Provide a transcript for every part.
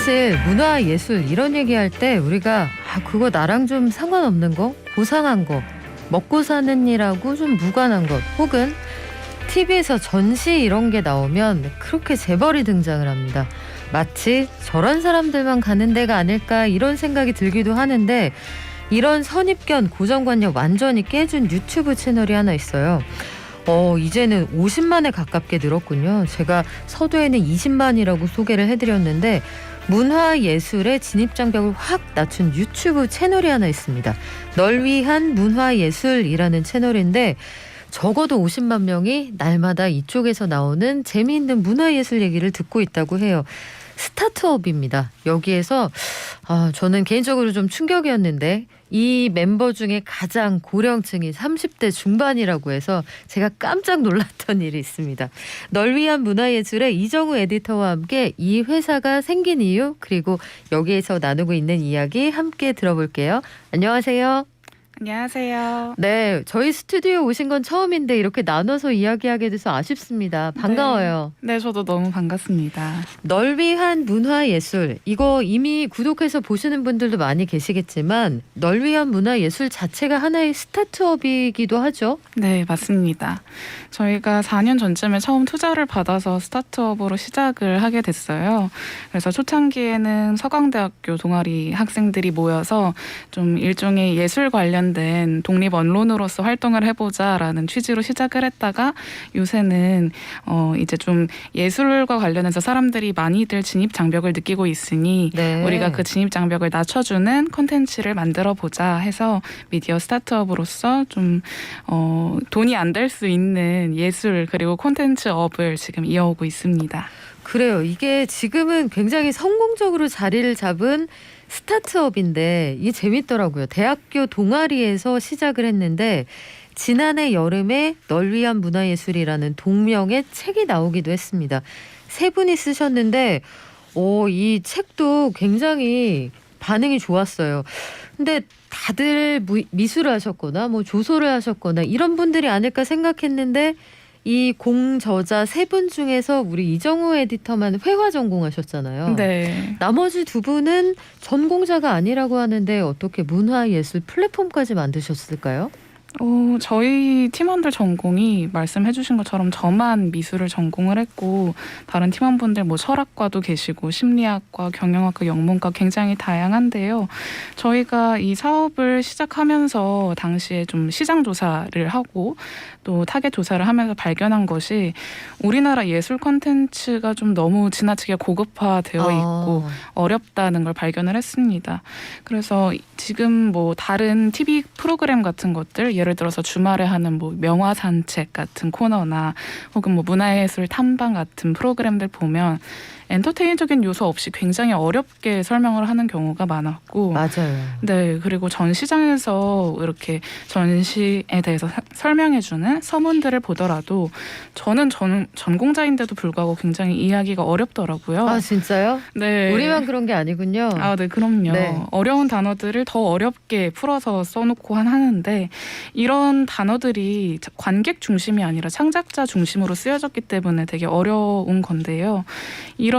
사실 문화 예술 이런 얘기할 때 우리가 그거 나랑 좀 상관없는 거, 고상한 거, 먹고 사는 일하고 좀 무관한 것, 혹은 TV에서 전시 이런 게 나오면 그렇게 재벌이 등장을 합니다. 마치 저런 사람들만 가는 데가 아닐까 이런 생각이 들기도 하는데, 이런 선입견, 고정관념 완전히 깨준 유튜브 채널이 하나 있어요. 이제는 50만에 가깝게 늘었군요. 제가 서두에는 20만이라고 소개를 해드렸는데, 문화예술의 진입장벽을 확 낮춘 유튜브 채널이 하나 있습니다. 널 위한 문화예술이라는 채널인데, 적어도 50만 명이 날마다 이쪽에서 나오는 재미있는 문화예술 얘기를 듣고 있다고 해요. 스타트업입니다. 여기에서 저는 개인적으로 좀 충격이었는데, 이 멤버 중에 가장 고령층이 30대 중반이라고 해서 제가 깜짝 놀랐던 일이 있습니다. 널 위한 문화예술의 이정우 에디터와 함께 이 회사가 생긴 이유, 그리고 여기에서 나누고 있는 이야기 함께 들어볼게요. 안녕하세요. 안녕하세요. 네, 저희 스튜디오에 오신 건 처음인데 이렇게 나눠서 이야기하게 돼서 아쉽습니다. 반가워요. 네, 저도 너무 반갑습니다. 널 위한 문화예술, 이거 이미 구독해서 보시는 분들도 많이 계시겠지만, 널 위한 문화예술 자체가 하나의 스타트업이기도 하죠. 네, 맞습니다. 저희가 4년 전쯤에 처음 투자를 받아서 스타트업으로 시작을 하게 됐어요. 그래서 초창기에는 서강대학교 동아리 학생들이 모여서 좀 일종의 예술 관련된 독립 언론으로서 활동을 해보자라는 취지로 시작을 했다가, 요새는 이제 좀 예술과 관련해서 사람들이 많이들 진입 장벽을 느끼고 있으니 네. 우리가 그 진입 장벽을 낮춰주는 콘텐츠를 만들어 보자 해서 미디어 스타트업으로서 좀 돈이 안 될 수 있는 예술 그리고 콘텐츠업을 지금 이어오고 있습니다. 그래요. 이게 지금은 굉장히 성공적으로 자리를 잡은 스타트업인데, 이게 재밌더라고요. 대학교 동아리에서 시작을 했는데, 지난해 여름에 널 위한 문화예술이라는 동명의 책이 나오기도 했습니다. 세 분이 쓰셨는데 이 책도 굉장히 반응이 좋았어요. 근데 다들 미술을 하셨거나 뭐 조소를 하셨거나 이런 분들이 아닐까 생각했는데, 이 공저자 세 분 중에서 우리 이정우 에디터만 회화 전공하셨잖아요. 네. 나머지 두 분은 전공자가 아니라고 하는데 어떻게 문화예술 플랫폼까지 만드셨을까요? 저희 팀원들 전공이 말씀해 주신 것처럼 저만 미술을 전공을 했고, 다른 팀원분들 뭐 철학과도 계시고 심리학과, 경영학과, 영문과 굉장히 다양한데요. 저희가 이 사업을 시작하면서 당시에 좀 시장 조사를 하고 또 타겟 조사를 하면서 발견한 것이, 우리나라 예술 콘텐츠가 좀 너무 지나치게 고급화되어 있고 어렵다는 걸 발견을 했습니다. 그래서 지금 뭐 다른 TV 프로그램 같은 것들, 예를 들어서 주말에 하는 뭐 명화 산책 같은 코너나 혹은 뭐 문화예술 탐방 같은 프로그램들 보면 엔터테인적인 요소 없이 굉장히 어렵게 설명을 하는 경우가 많았고, 맞아요. 네, 그리고 전시장에서 이렇게 전시에 대해서 설명해주는 서문들을 보더라도 저는 전공자인데도 불구하고 굉장히 이해하기가 어렵더라고요. 아, 진짜요? 네. 우리만 그런 게 아니군요. 네, 그럼요. 네. 어려운 단어들을 더 어렵게 풀어서 써놓고 하는데, 이런 단어들이 관객 중심이 아니라 창작자 중심으로 쓰여졌기 때문에 되게 어려운 건데요. 이런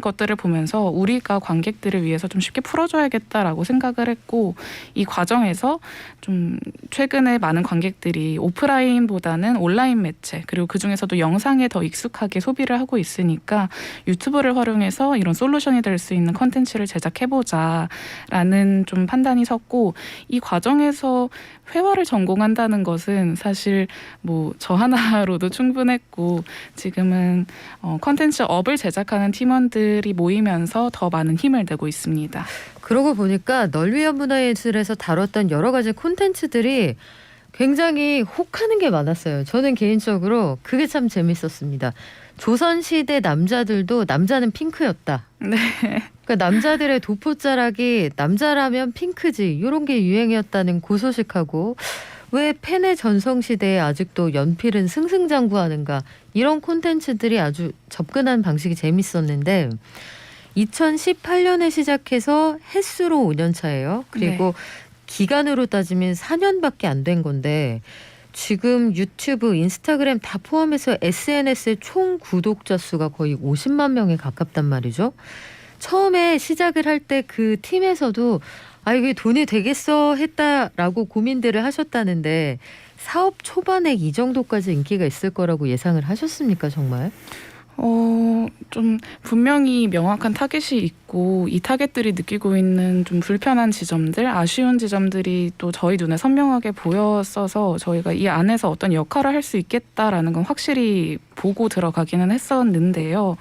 것들을 보면서 우리가 관객들을 위해서 좀 쉽게 풀어줘야겠다라고 생각을 했고, 이 과정에서 좀 최근에 많은 관객들이 오프라인보다는 온라인 매체, 그리고 그중에서도 영상에 더 익숙하게 소비를 하고 있으니까 유튜브를 활용해서 이런 솔루션이 될 수 있는 컨텐츠를 제작해보자라는 좀 판단이 섰고, 이 과정에서 회화를 전공한다는 것은 사실 뭐 저 하나로도 충분했고, 지금은 컨텐츠 업을 제작하는 팀원들이 모이면서 더 많은 힘을 내고 있습니다. 그러고 보니까 널 위한 문화예술에서 다뤘던 여러 가지 콘텐츠들이 굉장히 혹하는 게 많았어요. 저는 개인적으로 그게 참 재밌었습니다. 조선시대 남자들도 남자는 핑크였다. 네. 그러니까 남자들의 도포자락이 남자라면 핑크지, 이런 게 유행이었다는 고소식하고, 왜 펜의 전성시대에 아직도 연필은 승승장구하는가, 이런 콘텐츠들이 아주 접근한 방식이 재밌었는데, 2018년에 시작해서 횟수로 5년 차예요. 그리고 기간으로 따지면 4년밖에 안 된 건데, 지금 유튜브, 인스타그램 다 포함해서 SNS의 총 구독자 수가 거의 50만 명에 가깝단 말이죠. 처음에 시작을 할 때 그 팀에서도 아 이게 돈이 되겠어 했다라고 고민들을 하셨다는데 사업 초반에 이 정도까지 인기가 있을 거라고 예상을 하셨습니까 정말? 좀 분명히 명확한 타겟이 있고 이 타겟들이 느끼고 있는 좀 불편한 지점들, 아쉬운 지점들이 또 저희 눈에 선명하게 보였어서 저희가 이 안에서 어떤 역할을 할 수 있겠다라는 건 확실히 보고 들어가기는 했었는데요.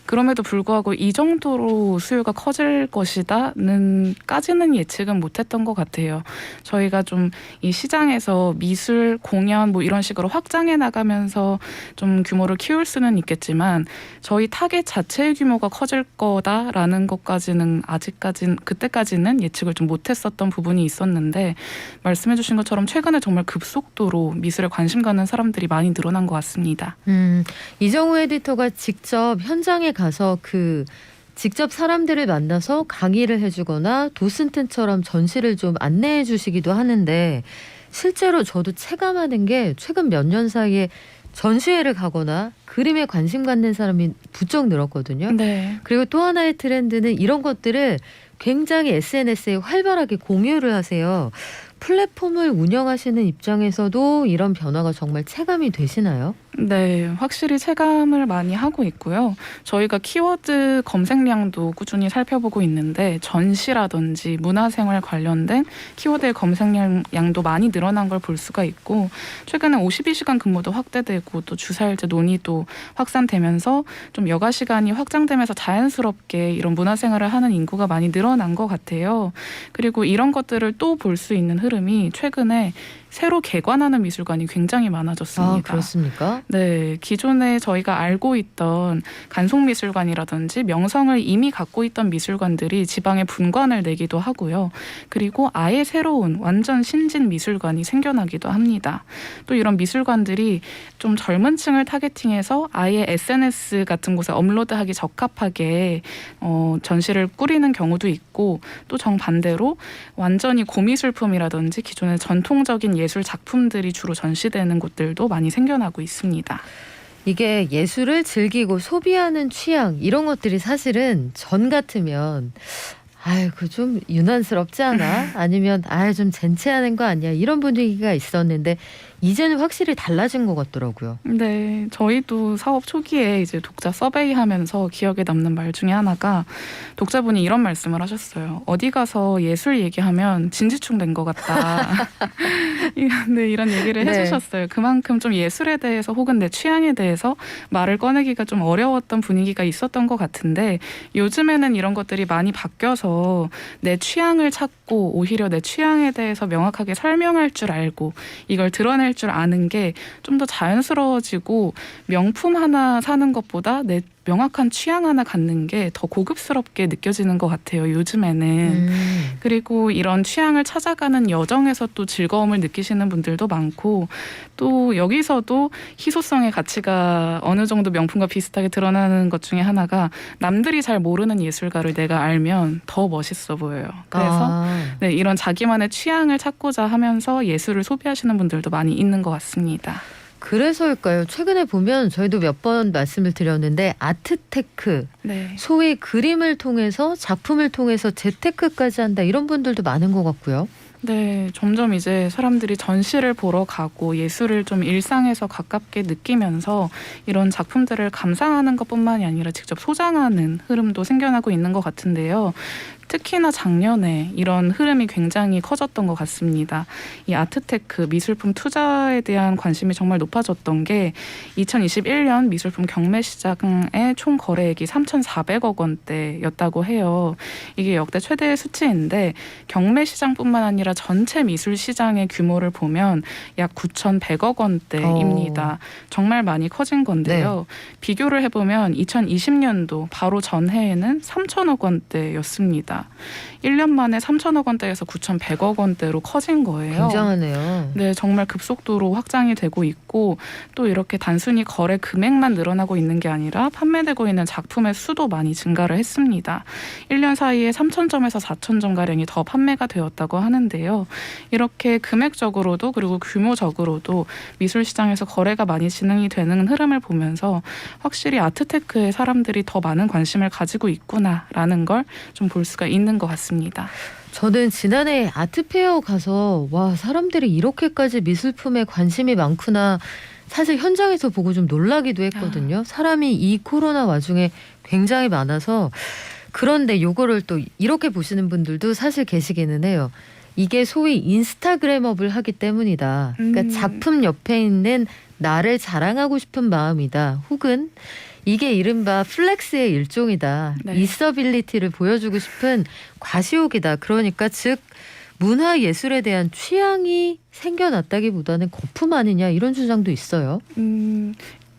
그럼에도 불구하고 이 정도로 수요가 커질 것이다는 까지는 예측은 못했던 것 같아요. 저희가 좀 이 시장에서 미술, 공연 뭐 이런 식으로 확장해 나가면서 좀 규모를 키울 수는 있겠지만 저희 타겟 자체의 규모가 커질 거다라는 것까지는 아직까지는 그때까지는 예측을 좀 못했었던 부분이 있었는데 말씀해주신 것처럼 최근에 정말 급속도로 미술에 관심 갖는 사람들이 많이 늘어난 것 같습니다. 이정우 에디터가 직접 현장에 가서 직접 사람들을 만나서 강의를 해주거나 도슨텐처럼 전시를 좀 안내해 주시기도 하는데 실제로 저도 체감하는 게 최근 몇 년 사이에 전시회를 가거나 그림에 관심 갖는 사람이 부쩍 늘었거든요. 네. 그리고 또 하나의 트렌드는 이런 것들을 굉장히 SNS에 활발하게 공유를 하세요. 플랫폼을 운영하시는 입장에서도 이런 변화가 정말 체감이 되시나요? 네, 확실히 체감을 많이 하고 있고요. 저희가 키워드 검색량도 꾸준히 살펴보고 있는데 전시라든지 문화생활 관련된 키워드의 검색량도 많이 늘어난 걸 볼 수가 있고 최근에 52시간 근무도 확대되고 또 주사일제 논의도 확산되면서 좀 여가 시간이 확장되면서 자연스럽게 이런 문화생활을 하는 인구가 많이 늘어난 것 같아요. 그리고 이런 것들을 또 볼 수 있는 흐름이 최근에 새로 개관하는 미술관이 굉장히 많아졌습니다. 아, 그렇습니까? 네, 기존에 저희가 알고 있던 간송미술관이라든지 명성을 이미 갖고 있던 미술관들이 지방에 분관을 내기도 하고요. 그리고 아예 새로운 완전 신진 미술관이 생겨나기도 합니다. 또 이런 미술관들이 좀 젊은 층을 타겟팅해서 아예 SNS 같은 곳에 업로드하기 적합하게 전시를 꾸리는 경우도 있고 또 정반대로 완전히 고미술품이라든지 기존의 전통적인 예술 작품들이 주로 전시되는 곳들도 많이 생겨나고 있습니다. 이게 예술을 즐기고 소비하는 취향 이런 것들이 사실은 전 같으면 아유 그 좀 유난스럽지 않아? 아니면 아유 좀 젠체하는 거 아니야? 이런 분위기가 있었는데 이제는 확실히 달라진 것 같더라고요. 네, 저희도 사업 초기에 이제 독자 서베이하면서 기억에 남는 말 중에 하나가 독자분이 이런 말씀을 하셨어요. 어디 가서 예술 얘기하면 진지충 된 것 같다. 네, 이런 얘기를 네. 해주셨어요. 그만큼 좀 예술에 대해서 혹은 내 취향에 대해서 말을 꺼내기가 좀 어려웠던 분위기가 있었던 것 같은데 요즘에는 이런 것들이 많이 바뀌어서 내 취향을 찾고 오히려 내 취향에 대해서 명확하게 설명할 줄 알고 이걸 드러낼 줄 아는 게 좀 더 자연스러워지고 명품 하나 사는 것보다 내 명확한 취향 하나 갖는 게 더 고급스럽게 느껴지는 것 같아요. 요즘에는. 그리고 이런 취향을 찾아가는 여정에서 또 즐거움을 느끼시는 분들도 많고 또 여기서도 희소성의 가치가 어느 정도 명품과 비슷하게 드러나는 것 중에 하나가 남들이 잘 모르는 예술가를 내가 알면 더 멋있어 보여요. 그래서 네, 이런 자기만의 취향을 찾고자 하면서 예술을 소비하시는 분들도 많이 있는 것 같습니다. 그래서일까요? 최근에 보면 저희도 몇 번 말씀을 드렸는데 아트테크, 네. 소위 그림을 통해서 작품을 통해서 재테크까지 한다 이런 분들도 많은 것 같고요. 네, 점점 이제 사람들이 전시를 보러 가고 예술을 좀 일상에서 가깝게 느끼면서 이런 작품들을 감상하는 것뿐만이 아니라 직접 소장하는 흐름도 생겨나고 있는 것 같은데요. 특히나 작년에 이런 흐름이 굉장히 커졌던 것 같습니다. 이 아트테크, 미술품 투자에 대한 관심이 정말 높아졌던 게 2021년 미술품 경매 시장의 총 거래액이 3,400억 원대였다고 해요. 이게 역대 최대의 수치인데 경매 시장뿐만 아니라 전체 미술 시장의 규모를 보면 약 9,100억 원대입니다. 정말 많이 커진 건데요. 비교를 해보면 2020년도 바로 전해에는 3,000억 원대였습니다. 했습니다. 1년 만에 3천억 원대에서 9,100억 원대로 커진 거예요. 굉장하네요. 네, 정말 급속도로 확장이 되고 있고 또 이렇게 단순히 거래 금액만 늘어나고 있는 게 아니라 판매되고 있는 작품의 수도 많이 증가를 했습니다. 1년 사이에 3,000점에서 4,000점가량이 더 판매가 되었다고 하는데요. 이렇게 금액적으로도 그리고 규모적으로도 미술 시장에서 거래가 많이 진행이 되는 흐름을 보면서 확실히 아트테크에 사람들이 더 많은 관심을 가지고 있구나라는 걸 좀 볼 수가 있는 것 같습니다. 저는 지난해 아트페어 가서 와 사람들이 이렇게까지 미술품에 관심이 많구나 사실 현장에서 보고 좀 놀라기도 했거든요. 사람이 이 코로나 와중에 굉장히 많아서 그런데 요거를 또 이렇게 보시는 분들도 사실 계시기는 해요. 이게 소위 인스타그램업을 하기 때문이다. 그러니까 작품 옆에 있는 나를 자랑하고 싶은 마음이다. 혹은 이게 이른바 플렉스의 일종이다. 네. 이서빌리티를 보여주고 싶은 과시욕이다. 그러니까 즉 문화예술에 대한 취향이 생겨났다기보다는 거품 아니냐 이런 주장도 있어요.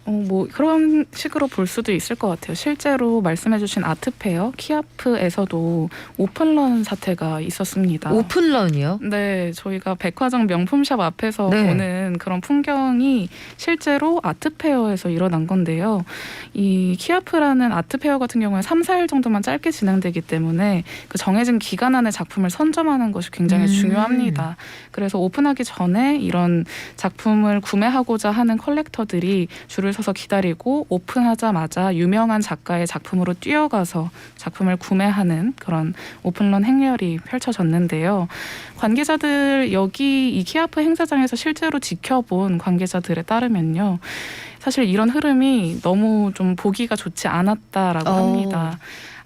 뭐 그런 식으로 볼 수도 있을 것 같아요. 실제로 말씀해주신 아트페어 키아프에서도 오픈런 사태가 있었습니다. 오픈런이요? 네, 저희가 백화점 명품샵 앞에서 네. 보는 그런 풍경이 실제로 아트페어에서 일어난 건데요. 이 키아프라는 아트페어 같은 경우에 3, 4일 정도만 짧게 진행되기 때문에 그 정해진 기간 안에 작품을 선점하는 것이 굉장히 중요합니다. 그래서 오픈하기 전에 이런 작품을 구매하고자 하는 컬렉터들이 줄을 서서 기다리고 오픈하자마자 유명한 작가의 작품으로 뛰어가서 작품을 구매하는 그런 오픈런 행렬이 펼쳐졌는데요. 관계자들 여기 이 키아프 행사장에서 실제로 지켜본 관계자들에 따르면요. 사실 이런 흐름이 너무 좀 보기가 좋지 않았다라고 합니다.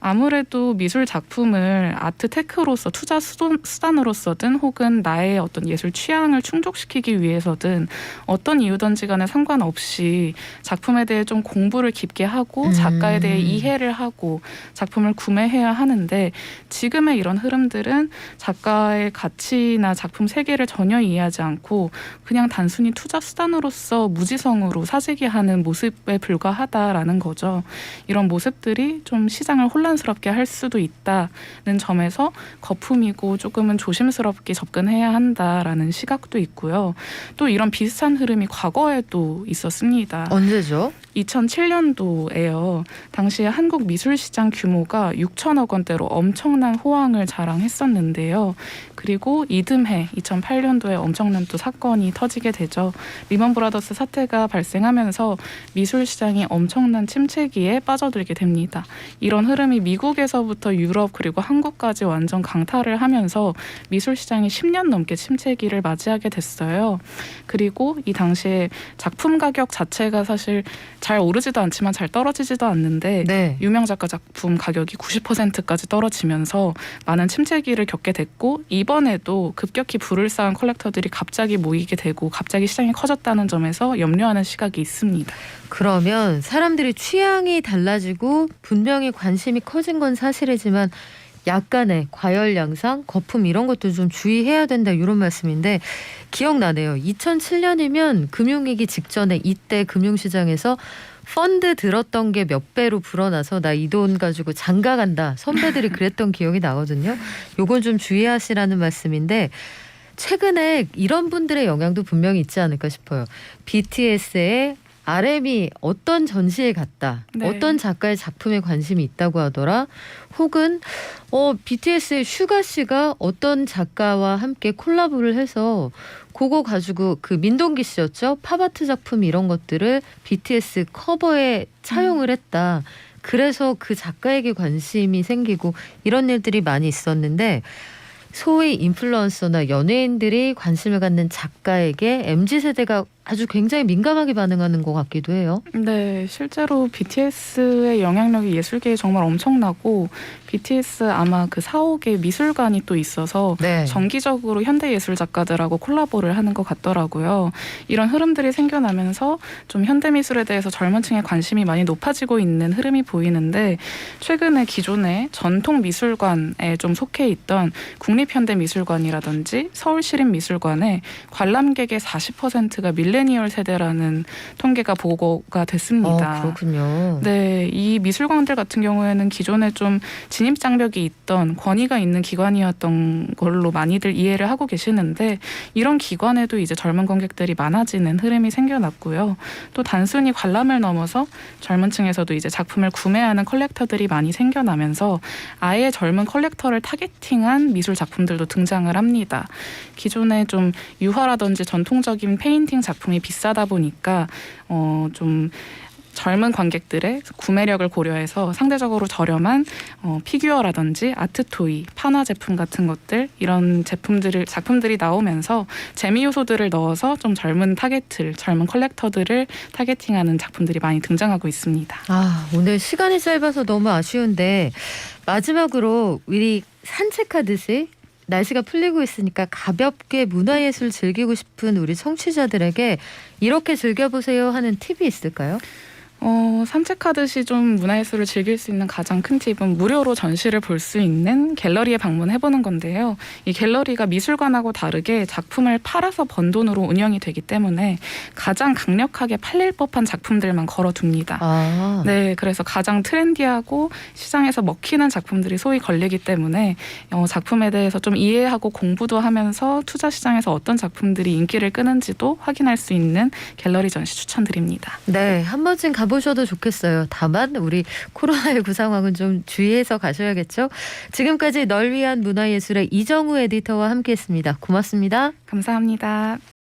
아무래도 미술 작품을 아트테크로서 투자 수단으로서든 혹은 나의 어떤 예술 취향을 충족시키기 위해서든 어떤 이유든지 간에 상관없이 작품에 대해 좀 공부를 깊게 하고 작가에 대해 이해를 하고 작품을 구매해야 하는데 지금의 이런 흐름들은 작가의 가치나 작품 세계를 전혀 이해하지 않고 그냥 단순히 투자 수단으로서 무지성으로 사재기하는 모습에 불과하다라는 거죠. 이런 모습들이 좀 시장을 혼란스럽게 할 수도 있다는 점에서 거품이고 조금은 조심스럽게 접근해야 한다라는 시각도 있고요. 또 이런 비슷한 흐름이 과거에도 있었습니다. 언제죠? 2007년도에요. 당시에 한국 미술 시장 규모가 6천억 원대로 엄청난 호황을 자랑했었는데요. 그리고 이듬해 2008년도에 엄청난 또 사건이 터지게 되죠. 리먼 브라더스 사태가 발생하면서 미술 시장이 엄청난 침체기에 빠져들게 됩니다. 이런 흐름이 미국에서부터 유럽 그리고 한국까지 완전 강타를 하면서 미술 시장이 10년 넘게 침체기를 맞이하게 됐어요. 그리고 이 당시에 작품 가격 자체가 사실 잘 오르지도 않지만 잘 떨어지지도 않는데 네. 유명 작가 작품 가격이 90%까지 떨어지면서 많은 침체기를 겪게 됐고 이번에도 급격히 불을 쌓은 컬렉터들이 갑자기 모이게 되고 갑자기 시장이 커졌다는 점에서 염려하는 시각이 있습니다. 그러면 사람들이 취향이 달라지고 분명히 관심이 커진 건 사실이지만 약간의 과열 양상, 거품 이런 것도 좀 주의해야 된다 이런 말씀인데 기억나네요. 2007년이면 금융위기 직전에 이때 금융시장에서 펀드 들었던 게 몇 배로 불어나서 나 이 돈 가지고 장가 간다. 선배들이 그랬던 기억이 나거든요. 요건 좀 주의하시라는 말씀인데 최근에 이런 분들의 영향도 분명히 있지 않을까 싶어요. BTS의 RM이 어떤 전시에 갔다. 네. 어떤 작가의 작품에 관심이 있다고 하더라. 혹은 BTS의 슈가 씨가 어떤 작가와 함께 콜라보를 해서 그거 가지고 그 민동기 씨였죠. 팝아트 작품 이런 것들을 BTS 커버에 차용을 했다. 그래서 그 작가에게 관심이 생기고 이런 일들이 많이 있었는데 소위 인플루언서나 연예인들이 관심을 갖는 작가에게 MZ세대가 아주 굉장히 민감하게 반응하는 것 같기도 해요. 네, 실제로 BTS의 영향력이 예술계에 정말 엄청나고 BTS 아마 그 4, 5개 미술관이 또 있어서 네. 정기적으로 현대예술 작가들하고 콜라보를 하는 것 같더라고요. 이런 흐름들이 생겨나면서 좀 현대미술에 대해서 젊은 층의 관심이 많이 높아지고 있는 흐름이 보이는데 최근에 기존의 전통 미술관에 좀 속해 있던 국립현대미술관이라든지 서울시립미술관에 관람객의 40%가 밀레 밀레니얼 세대라는 통계가 보고가 됐습니다. 그렇군요. 네, 이 미술관들 같은 경우에는 기존에 좀 진입 장벽이 있던 권위가 있는 기관이었던 걸로 많이들 이해를 하고 계시는데 이런 기관에도 이제 젊은 관객들이 많아지는 흐름이 생겨났고요. 또 단순히 관람을 넘어서 젊은 층에서도 이제 작품을 구매하는 컬렉터들이 많이 생겨나면서 아예 젊은 컬렉터를 타겟팅한 미술 작품들도 등장을 합니다. 기존에 좀 유화라든지 전통적인 페인팅 작품이 비싸다 보니까 좀 젊은 관객들의 구매력을 고려해서 상대적으로 저렴한 피규어라든지 아트토이, 판화 제품 같은 것들 이런 작품들이 나오면서 재미 요소들을 넣어서 좀 젊은 컬렉터들을 타겟팅하는 작품들이 많이 등장하고 있습니다. 오늘 시간이 짧아서 너무 아쉬운데 마지막으로 우리 산책하듯이 날씨가 풀리고 있으니까 가볍게 문화예술 즐기고 싶은 우리 청취자들에게 이렇게 즐겨보세요 하는 팁이 있을까요? 산책하듯이 좀 문화예술을 즐길 수 있는 가장 큰 팁은 무료로 전시를 볼 수 있는 갤러리에 방문해보는 건데요. 이 갤러리가 미술관하고 다르게 작품을 팔아서 번 돈으로 운영이 되기 때문에 가장 강력하게 팔릴 법한 작품들만 걸어둡니다. 네, 그래서 가장 트렌디하고 시장에서 먹히는 작품들이 소위 걸리기 때문에 작품에 대해서 좀 이해하고 공부도 하면서 투자 시장에서 어떤 작품들이 인기를 끄는지도 확인할 수 있는 갤러리 전시 추천드립니다. 네, 한 번쯤 가보셔도 좋겠어요. 다만 우리 코로나19 상황은 좀 주의해서 가셔야겠죠. 지금까지 널 위한 문화예술의 이정우 에디터와 함께했습니다. 고맙습니다. 감사합니다.